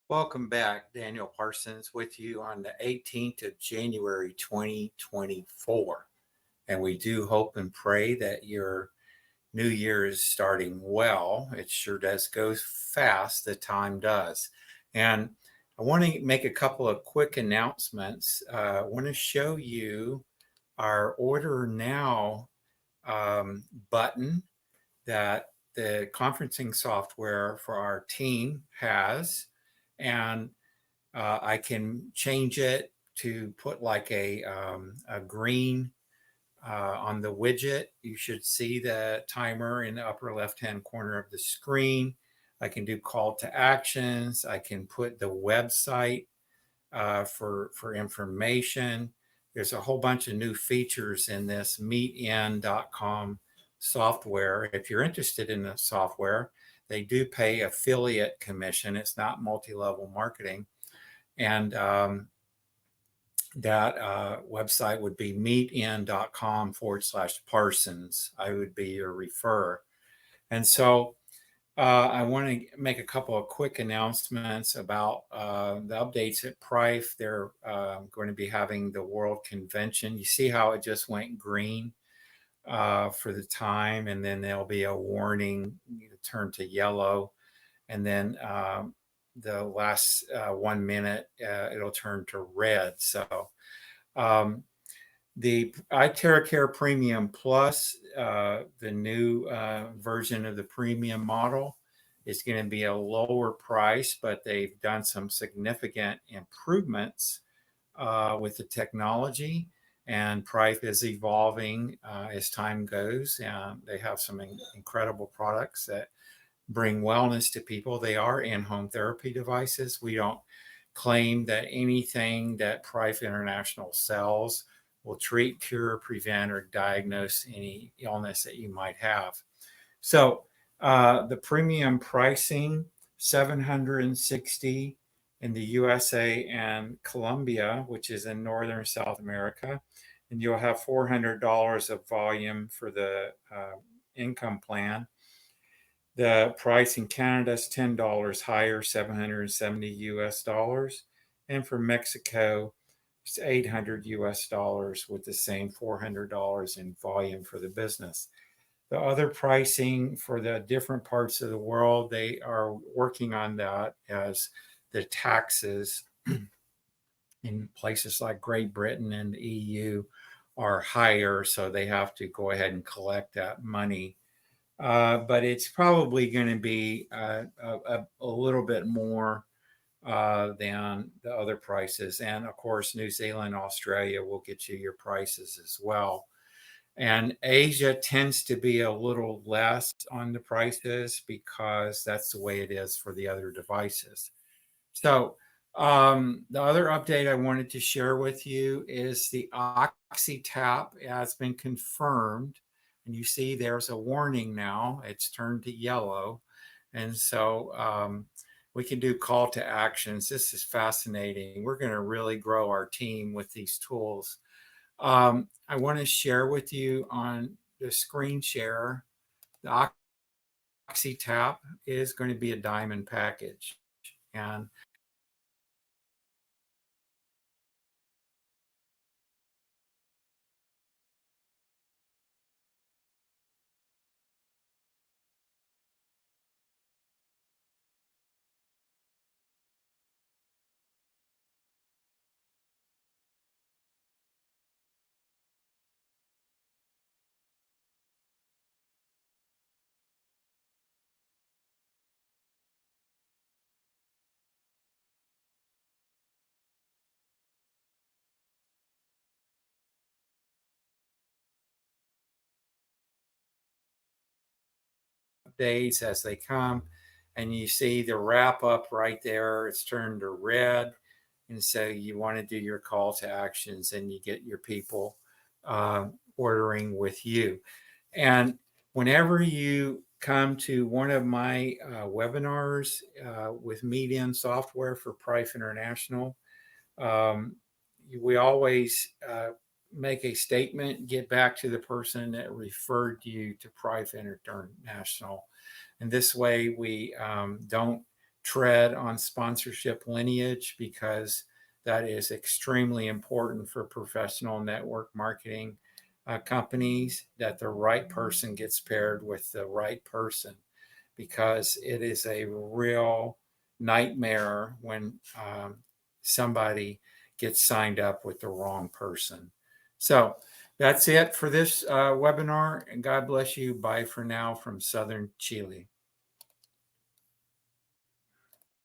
Welcome back. Daniel Parsons with you on the 18th of January 2024. And we do hope and pray that your new year is starting well. It sure does go fast, the time does. And I want to make a couple of quick announcements. I want to show you our Order Now button that the conferencing software for our team has. And I can change it to put like a green on the widget. You should see the timer in the upper left-hand corner of the screen. I can do call to actions. I can put the website for information. There's a whole bunch of new features in this meetin.com software. If you're interested in the software, they do pay affiliate commission. It's not multi-level marketing. And that website would be meetin.com/Parsons. I would be your referrer. And so I want to make a couple of quick announcements about the updates at Prife. They're going to be having the World Convention. You see how it just went green for the time, and then there'll be a warning turn to yellow, and then the last 1 minute it'll turn to red. So the iTeraCare Premium Plus, the new version of the premium model, is going to be a lower price, but they've done some significant improvements with the technology. And Prife is evolving as time goes. And they have some incredible products that bring wellness to people. They are in-home therapy devices. We don't claim that anything that Prife International sells will treat, cure, prevent, or diagnose any illness that you might have. So the premium pricing, $760 in the USA and Colombia, which is in Northern South America. And you'll have $400 of volume for the income plan. The price in Canada is $10 higher, 770 US dollars. And for Mexico, it's 800 US dollars with the same $400 in volume for the business. The other pricing for the different parts of the world, they are working on that as the taxes in places like Great Britain and the EU are higher, so they have to go ahead and collect that money. But it's probably going to be a little bit more than the other prices. And of course, New Zealand, Australia will get you your prices as well. And Asia tends to be a little less on the prices because that's the way it is for the other devices. So the other update I wanted to share with you is the Oxy Tap has been confirmed. And you see there's a warning now. It's turned to yellow. And so we can do call to actions. This is fascinating. We're going to really grow our team with these tools. I want to share with you on the screen share, the Oxy Tap is going to be a diamond package. And days as they come, and you see the wrap up right there, it's turned to red. And so you want to do your call to actions and you get your people ordering with you. And whenever you come to one of my webinars with Meetin software for Prife International, we always make a statement, get back to the person that referred you to Prife International. And this way we don't tread on sponsorship lineage, because that is extremely important for professional network marketing companies, that the right person gets paired with the right person, because it is a real nightmare when somebody gets signed up with the wrong person. So that's it for this webinar, and God bless you. Bye for now from Southern Chile.